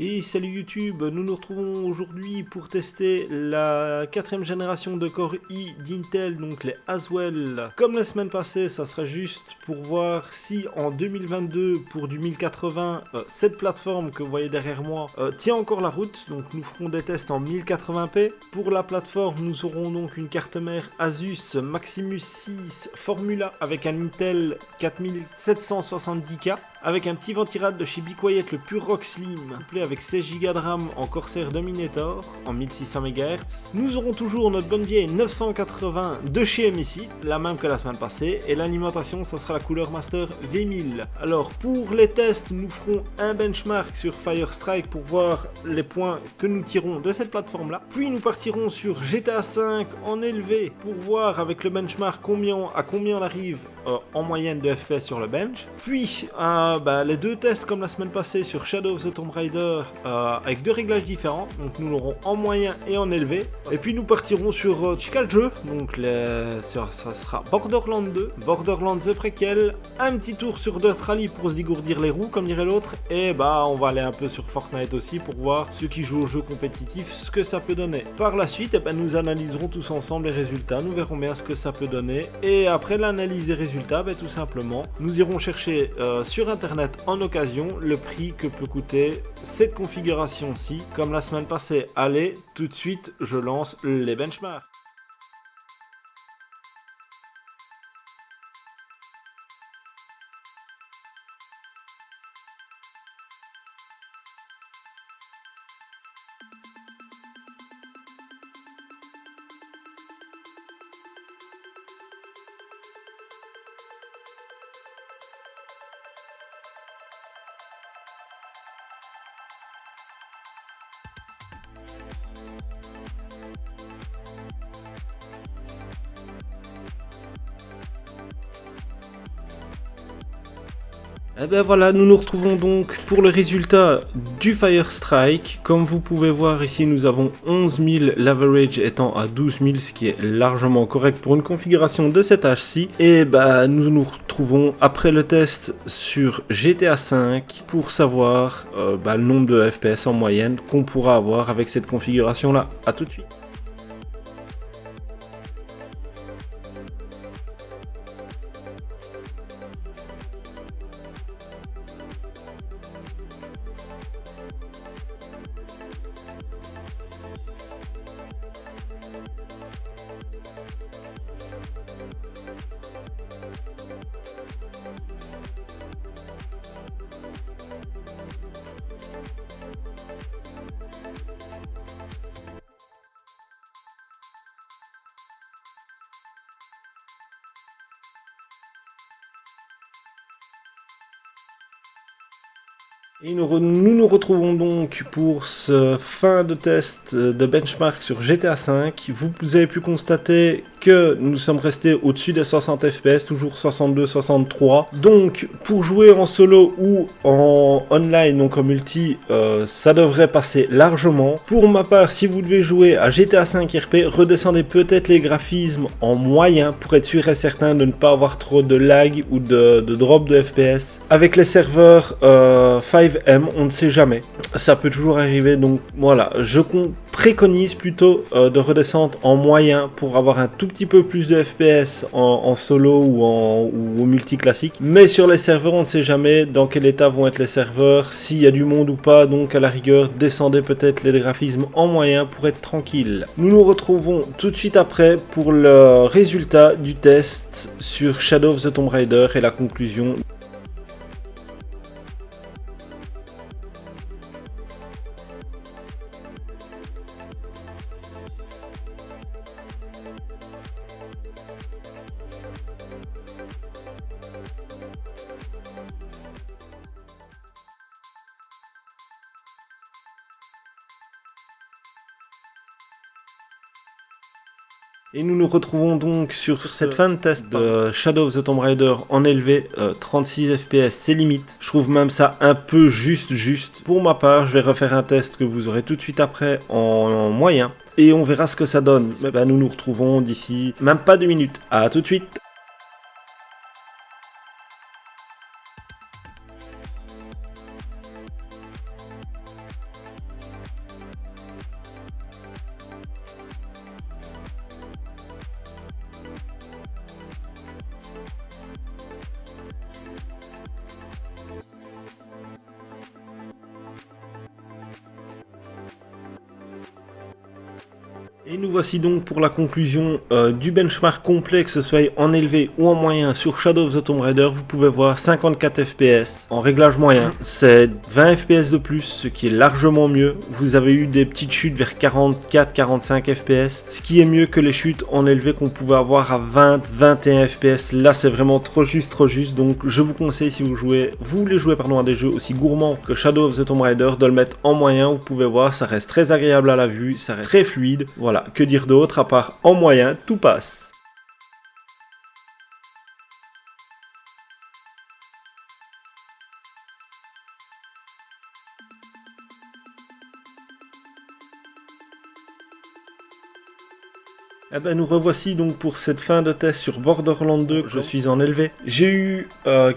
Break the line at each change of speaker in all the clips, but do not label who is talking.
Et salut YouTube, nous nous retrouvons aujourd'hui pour tester la 4ème génération de Core i d'Intel, donc les Haswell. Comme la semaine passée, ça sera juste pour voir si en 2022, pour du 1080, cette plateforme que vous voyez derrière moi tient encore la route. Donc nous ferons des tests en 1080p. Pour la plateforme, nous aurons donc une carte mère Asus Maximus 6 Formula avec un Intel 4770K. Avec un petit ventirad de chez Be Quiet, le Pure Rock Slim, couplé avec 16 Go de RAM en Corsair Dominator en 1600 MHz. Nous aurons toujours notre bonne vieille 980 de chez MSI, la même que la semaine passée, et l'alimentation, ça sera la couleur Master V1000. Alors pour les tests, nous ferons un benchmark sur Firestrike pour voir les points que nous tirons de cette plateforme-là. Puis nous partirons sur GTA V en élevé pour voir avec le benchmark à combien on arrive en moyenne de FPS sur le bench. Puis les deux tests comme la semaine passée sur Shadow of the Tomb Raider avec deux réglages différents, donc nous l'aurons en moyen et en élevé. Et puis nous partirons sur Chica le jeu, donc ça sera Borderlands 2, Borderlands The Prequel, un petit tour sur Dirt Rally pour se dégourdir les roues comme dirait l'autre, et on va aller un peu sur Fortnite aussi pour voir ceux qui jouent au jeu compétitif ce que ça peut donner. Par la suite, nous analyserons tous ensemble les résultats, nous verrons bien ce que ça peut donner, et après l'analyse des résultats, tout simplement, nous irons chercher sur internet en occasion le prix que peut coûter cette configuration-ci, comme la semaine passée. Allez, tout de suite, je lance les benchmarks. Et voilà, nous nous retrouvons donc pour le résultat du Firestrike. Comme vous pouvez voir ici, nous avons 11 000, l'average étant à 12 000, ce qui est largement correct pour une configuration de cet âge-ci. Et nous nous retrouvons après le test sur GTA V pour savoir le nombre de FPS en moyenne qu'on pourra avoir avec cette configuration-là. A tout de suite. Et nous nous retrouvons donc pour ce fin de test de benchmark sur GTA V. Vous avez pu constater que nous sommes restés au-dessus des 60 FPS, toujours 62-63. Donc pour jouer en solo ou en online, donc en multi, ça devrait passer largement. Pour ma part, si vous devez jouer à GTA V RP, redescendez peut-être les graphismes en moyen pour être sûr et certain de ne pas avoir trop de lag ou de drop de FPS. Avec les serveurs 5M, on ne sait jamais. Ça peut toujours arriver, donc voilà. Je préconise plutôt de redescendre en moyen pour avoir un tout petit peu plus de FPS en solo ou au multi classique. Mais sur les serveurs, on ne sait jamais dans quel état vont être les serveurs, s'il y a du monde ou pas. Donc à la rigueur, descendez peut-être les graphismes en moyen pour être tranquille. Nous nous retrouvons tout de suite après pour le résultat du test sur Shadow of the Tomb Raider et la conclusion. Et nous nous retrouvons donc sur cette fin de test de Shadow of the Tomb Raider en élevé, 36 FPS c'est limite. Je trouve même ça un peu juste. Pour ma part, je vais refaire un test que vous aurez tout de suite après en moyen. Et on verra ce que ça donne. Nous nous retrouvons d'ici même pas 2 minutes. A tout de suite. Et nous voici donc pour la conclusion du benchmark complet, que ce soit en élevé ou en moyen sur Shadow of the Tomb Raider. Vous pouvez voir 54 FPS en réglage moyen, c'est 20 FPS de plus, ce qui est largement mieux. Vous avez eu des petites chutes vers 44-45 FPS, ce qui est mieux que les chutes en élevé qu'on pouvait avoir à 20-21 FPS. Là c'est vraiment trop juste, donc je vous conseille, si vous voulez jouer à des jeux aussi gourmands que Shadow of the Tomb Raider, de le mettre en moyen. Vous pouvez voir, ça reste très agréable à la vue, ça reste très fluide, voilà. Que dire d'autre à part en moyen, tout passe. Eh ben nous revoici donc pour cette fin de test sur Borderlands 2, je suis en élevé. J'ai eu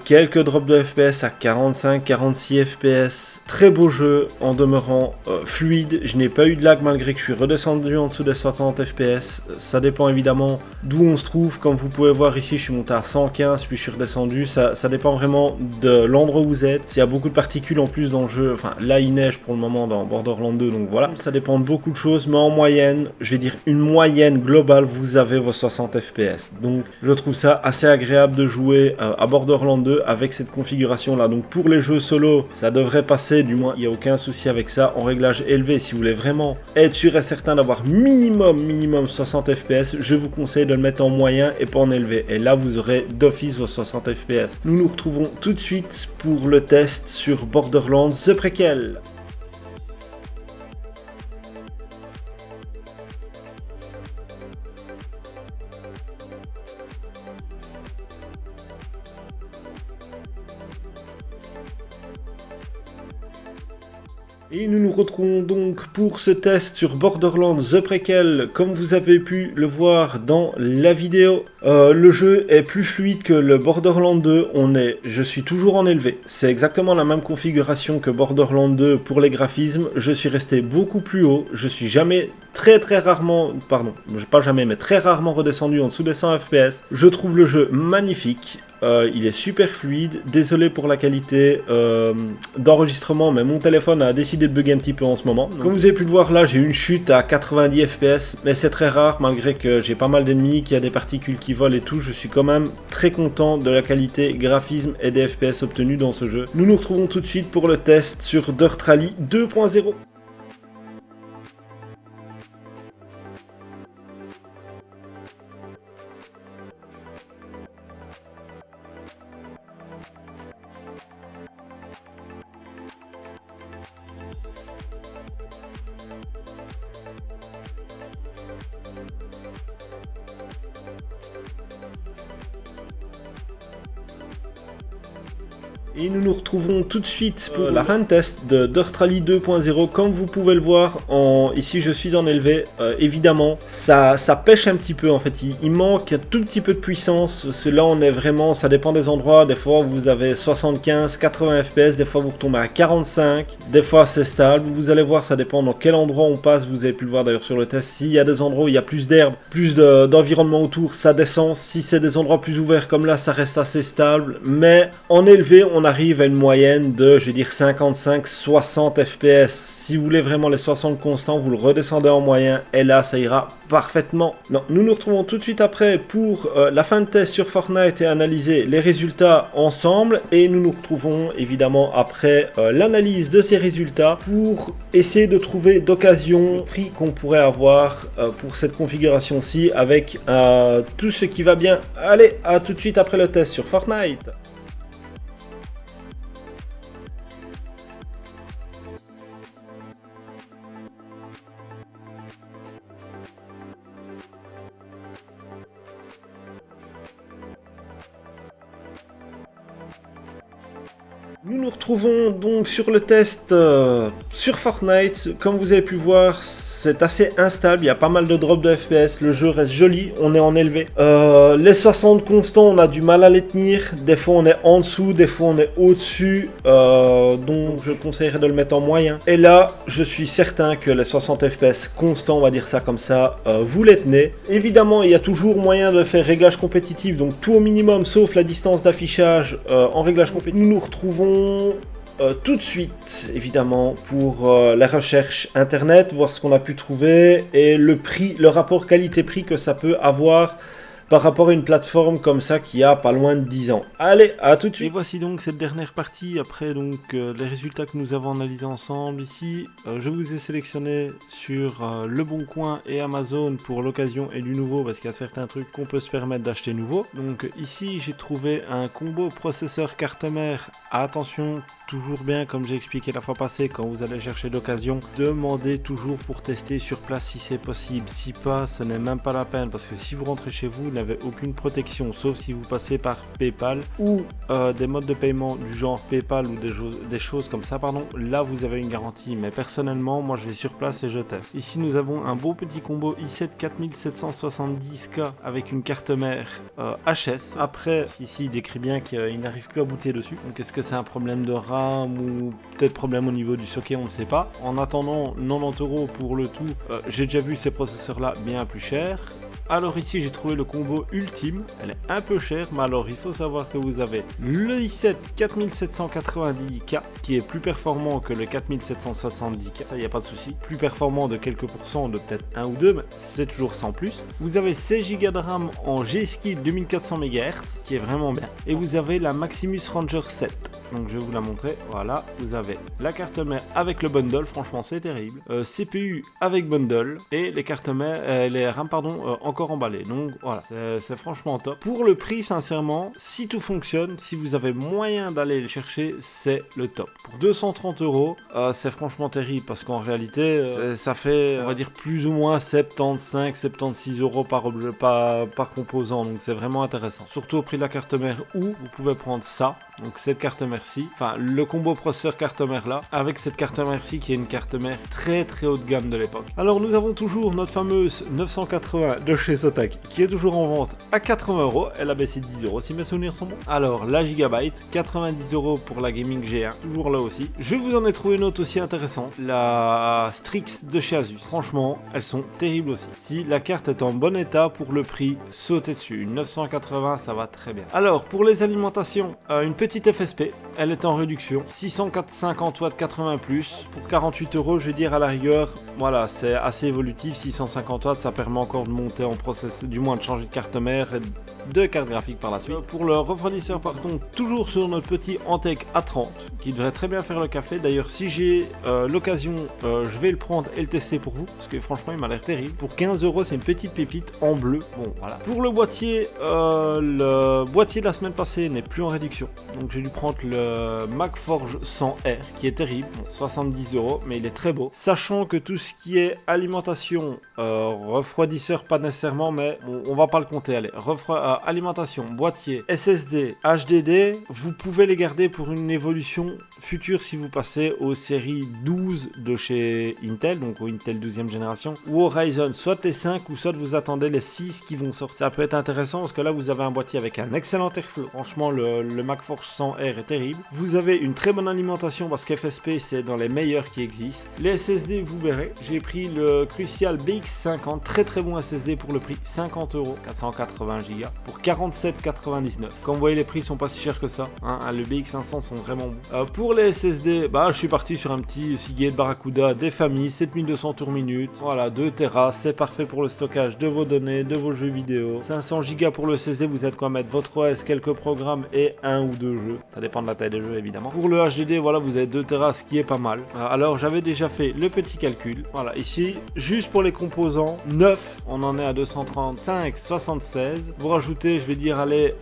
quelques drops de FPS à 45-46 FPS, très beau jeu en demeurant fluide, je n'ai pas eu de lag malgré que je suis redescendu en dessous des 60 FPS, ça dépend évidemment d'où on se trouve, comme vous pouvez voir ici je suis monté à 115 puis je suis redescendu, ça dépend vraiment de l'endroit où vous êtes, s'il y a beaucoup de particules en plus dans le jeu, enfin là il neige pour le moment dans Borderlands 2 donc voilà, ça dépend de beaucoup de choses, mais en moyenne, je vais dire une moyenne globale, vous avez vos 60 FPS. Donc je trouve ça assez agréable de jouer à Borderlands 2 avec cette configuration là. Donc pour les jeux solo, ça devrait passer, du moins il n'y a aucun souci avec ça. En réglage élevé, si vous voulez vraiment être sûr et certain d'avoir minimum 60 FPS, je vous conseille de le mettre en moyen et pas en élevé. Et là vous aurez d'office vos 60 FPS. Nous nous retrouvons tout de suite pour le test sur Borderlands The Prequel. Et nous nous retrouvons donc pour ce test sur Borderlands The Prequel. Comme vous avez pu le voir dans la vidéo, le jeu est plus fluide que le Borderlands 2. Je suis toujours en élevé. C'est exactement la même configuration que Borderlands 2 pour les graphismes. Je suis resté beaucoup plus haut. Je suis jamais très rarement redescendu en dessous des 100 FPS. Je trouve le jeu magnifique. Il est super fluide, désolé pour la qualité d'enregistrement, mais mon téléphone a décidé de bugger un petit peu en ce moment. Donc, comme vous avez pu le voir là, j'ai eu une chute à 90 FPS, mais c'est très rare, malgré que j'ai pas mal d'ennemis, qu'il y a des particules qui volent et tout, je suis quand même très content de la qualité graphisme et des FPS obtenus dans ce jeu. Nous nous retrouvons tout de suite pour le test sur Dirt Rally 2.0. Et nous nous retrouvons tout de suite pour la fin test de Dirt Rally 2.0. Comme vous pouvez le voir, ici je suis en élevé. Évidemment, ça pêche un petit peu en fait. Il manque un tout petit peu de puissance. Parce que là on est vraiment, ça dépend des endroits. Des fois vous avez 75, 80 FPS. Des fois vous retombez à 45. Des fois c'est stable. Vous allez voir, ça dépend dans quel endroit on passe. Vous avez pu le voir d'ailleurs sur le test. S'il y a des endroits où il y a plus d'herbe, plus d'environnement autour, ça descend. Si c'est des endroits plus ouverts comme là, ça reste assez stable. Mais en élevé, on arrive à une moyenne de, je vais dire, 55-60 FPS. Si vous voulez vraiment les 60 constants, vous le redescendez en moyen et là, ça ira parfaitement. Non, nous nous retrouvons tout de suite après pour la fin de test sur Fortnite et analyser les résultats ensemble. Et nous nous retrouvons évidemment après l'analyse de ces résultats pour essayer de trouver d'occasion le prix qu'on pourrait avoir pour cette configuration-ci avec tout ce qui va bien. Allez, à tout de suite après le test sur Fortnite. Nous nous retrouvons donc sur le test sur Fortnite. Comme vous avez pu voir, c'est assez instable, il y a pas mal de drops de FPS, le jeu reste joli, on est en élevé. Les 60 constants, on a du mal à les tenir, des fois on est en dessous, des fois on est au-dessus, donc je conseillerais de le mettre en moyen. Et là, je suis certain que les 60 FPS constants, on va dire ça comme ça, vous les tenez. Évidemment, il y a toujours moyen de faire réglage compétitif, donc tout au minimum, sauf la distance d'affichage en réglage compétitif. Nous nous retrouvons tout de suite, évidemment, pour la recherche internet, voir ce qu'on a pu trouver et le prix, le rapport qualité-prix que ça peut avoir par rapport à une plateforme comme ça qui a pas loin de 10 ans. Allez, à tout de suite. Et voici donc cette dernière partie, après donc les résultats que nous avons analysés ensemble ici. Je vous ai sélectionné sur Le Bon Coin et Amazon pour l'occasion et du nouveau, parce qu'il y a certains trucs qu'on peut se permettre d'acheter nouveau. Donc ici j'ai trouvé un combo processeur carte mère. Attention, toujours bien, comme j'ai expliqué la fois passée, quand vous allez chercher d'occasion, demandez toujours pour tester sur place si c'est possible. Si pas, ce n'est même pas la peine, parce que si vous rentrez chez vous, vous n'avez aucune protection, sauf si vous passez par PayPal ou des modes de paiement du genre PayPal ou des choses comme ça, pardon. Là, vous avez une garantie, mais personnellement, moi je vais sur place et je teste. Ici, nous avons un beau petit combo i7 4770K avec une carte mère HS. Après, ici, il décrit bien qu'il n'arrive plus à booter dessus. Donc, est-ce que c'est un problème de RAM ou peut-être problème au niveau du socket, on ne sait pas. En attendant, 90 € pour le tout. J'ai déjà vu ces processeurs-là bien plus chers. Alors ici j'ai trouvé le combo ultime, elle est un peu chère, mais alors il faut savoir que vous avez le i7 4790K qui est plus performant que le 4770K, ça il n'y a pas de souci, plus performant de quelques pourcents, de peut-être 1 ou 2, mais c'est toujours sans plus. Vous avez 16 Go de RAM en G-Skill 2400 MHz qui est vraiment bien, et vous avez la Maximus Ranger 7, donc je vais vous la montrer, voilà, vous avez la carte mère avec le bundle, franchement c'est terrible, CPU avec bundle, et les cartes mères, les RAM pardon, encore emballé, donc voilà, c'est franchement top. Pour le prix, sincèrement, si tout fonctionne, si vous avez moyen d'aller le chercher, c'est le top. Pour 230 €, c'est franchement terrible, parce qu'en réalité, ça fait, on va dire, plus ou moins 75-76 € par objet, par composant, donc c'est vraiment intéressant. Surtout au prix de la carte mère, où vous pouvez prendre ça, donc cette carte mère-ci, enfin le combo processeur carte mère là, avec cette carte mère-ci qui est une carte mère très très haut de gamme de l'époque. Alors nous avons toujours notre fameuse 980 de chez Zotac qui est toujours en vente à 80 €, elle a baissé de 10 € si mes souvenirs sont bons. Alors la Gigabyte, 90 € pour la Gaming G1, toujours là aussi. Je vous en ai trouvé une autre aussi intéressante, la Strix de chez Asus. Franchement, elles sont terribles aussi. Si la carte est en bon état, pour le prix, sautez dessus. Une 980, ça va très bien. Alors pour les alimentations, une petite FSP, elle est en réduction, 650 watts 80+, pour 48 €, je vais dire à la rigueur, voilà, c'est assez évolutif, 650 watts, ça permet encore de monter en process, du moins de changer de carte mère et de carte graphique par la suite. Pour le refroidisseur, par contre, toujours sur notre petit Antec A30, qui devrait très bien faire le café. D'ailleurs, si j'ai l'occasion, je vais le prendre et le tester pour vous, parce que franchement, il m'a l'air terrible. Pour 15 €, c'est une petite pépite en bleu. Bon, voilà. Pour le boîtier de la semaine passée n'est plus en réduction, donc j'ai dû prendre le MagForge 100R, qui est terrible, bon, 70 €, mais il est très beau. Sachant que tout ce qui est alimentation, refroidisseur, pas nécessairement, mais bon, on va pas le compter, allez, alimentation, boîtier, SSD, HDD, vous pouvez les garder pour une évolution future si vous passez aux séries 12 de chez Intel, donc au Intel 12e génération, ou au Ryzen, soit les 5 ou soit vous attendez les 6 qui vont sortir. Ça peut être intéressant parce que là vous avez un boîtier avec un excellent airflow, franchement le MagForge 100R est terrible. Vous avez une très bonne alimentation parce qu'FSP c'est dans les meilleurs qui existent. Les SSD, vous verrez, j'ai pris le Crucial BX50, très très bon SSD pour le prix, 50 €, 480 Go pour 47,99 €. Comme vous voyez, les prix sont pas si chers que ça, hein, le BX500 sont vraiment bons. Pour les SSD, je suis parti sur un petit Seagate Barracuda des familles, 7200 tours minute, voilà, 2 Tera, c'est parfait pour le stockage de vos données, de vos jeux vidéo. 500 Go pour le SSD, vous êtes quoi mettre votre OS, quelques programmes et 1 ou 2 jeux, ça dépend de la taille des jeux évidemment. Pour le HDD, voilà, vous avez 2 Tera, ce qui est pas mal. Alors j'avais déjà fait le petit calcul, voilà, ici, juste pour les composants, 9, on en est à 235,76. Vous rajoutez, je vais dire, allez,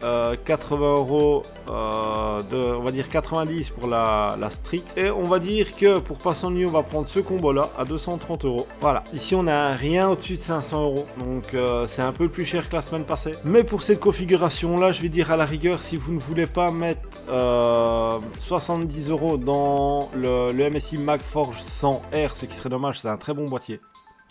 80 €, on va dire 90 pour la Strix. Et on va dire que pour pas s'ennuyer, on va prendre ce combo là à 230 €. Voilà, ici on a rien au-dessus de 500 €, donc c'est un peu plus cher que la semaine passée. Mais pour cette configuration là, je vais dire à la rigueur, si vous ne voulez pas mettre 70 € dans le MSI MagForge 100R, ce qui serait dommage, c'est un très bon boîtier.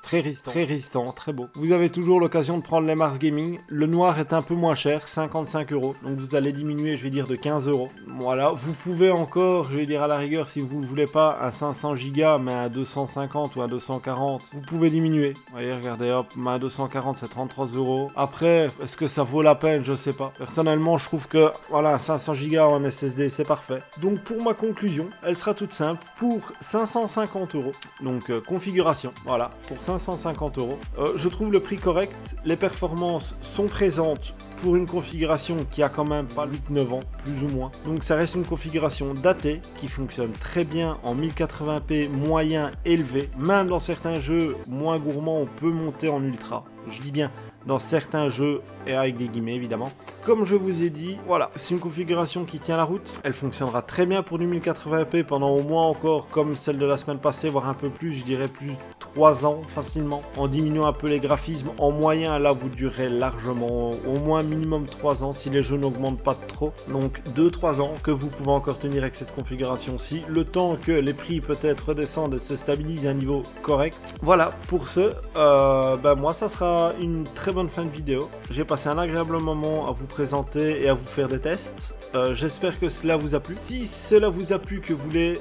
très résistant, très beau. Vous avez toujours l'occasion de prendre les Mars Gaming. Le noir est un peu moins cher, 55 €. Donc vous allez diminuer, je vais dire, de 15 €. Voilà, vous pouvez encore, je vais dire à la rigueur, si vous ne voulez pas un 500 Go, mais un 250 ou un 240, vous pouvez diminuer. Vous voyez, regardez, hop, un 240, c'est 33 €. Après, est-ce que ça vaut la peine? Je sais pas. Personnellement, je trouve que, voilà, un 500 Go en SSD, c'est parfait. Donc pour ma conclusion, elle sera toute simple. Pour 550 €, donc configuration, voilà, pour 550 €, je trouve le prix correct. Les performances sont présentes pour une configuration qui a quand même pas 8-9 ans, plus ou moins. Donc ça reste une configuration datée, qui fonctionne très bien en 1080p moyen élevé. Même dans certains jeux moins gourmands, on peut monter en ultra. Je dis bien dans certains jeux, et avec des guillemets évidemment. Comme je vous ai dit, voilà, c'est une configuration qui tient la route. Elle fonctionnera très bien pour du 1080p pendant au moins encore, comme celle de la semaine passée, voire un peu plus, je dirais plus 3 ans facilement. En diminuant un peu les graphismes, en moyen, là vous durez largement, au moins minimum 3 ans si les jeux n'augmentent pas trop. Donc 2-3 ans que vous pouvez encore tenir avec cette configuration-ci, le temps que les prix peut-être redescendent et se stabilisent à un niveau correct. Voilà, pour ce, moi ça sera une très bonne fin de vidéo. J'ai passé un agréable moment à vous présenter et à vous faire des tests. J'espère que cela vous a plu. Si cela vous a plu, que vous voulez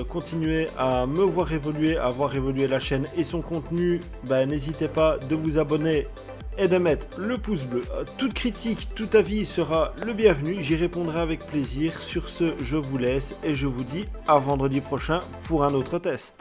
continuer à me voir évoluer, à voir évoluer la chaîne et son contenu, n'hésitez pas de vous abonner et de mettre le pouce bleu. Toute critique, tout avis sera le bienvenu, j'y répondrai avec plaisir. Sur ce, je vous laisse et je vous dis à vendredi prochain pour un autre test.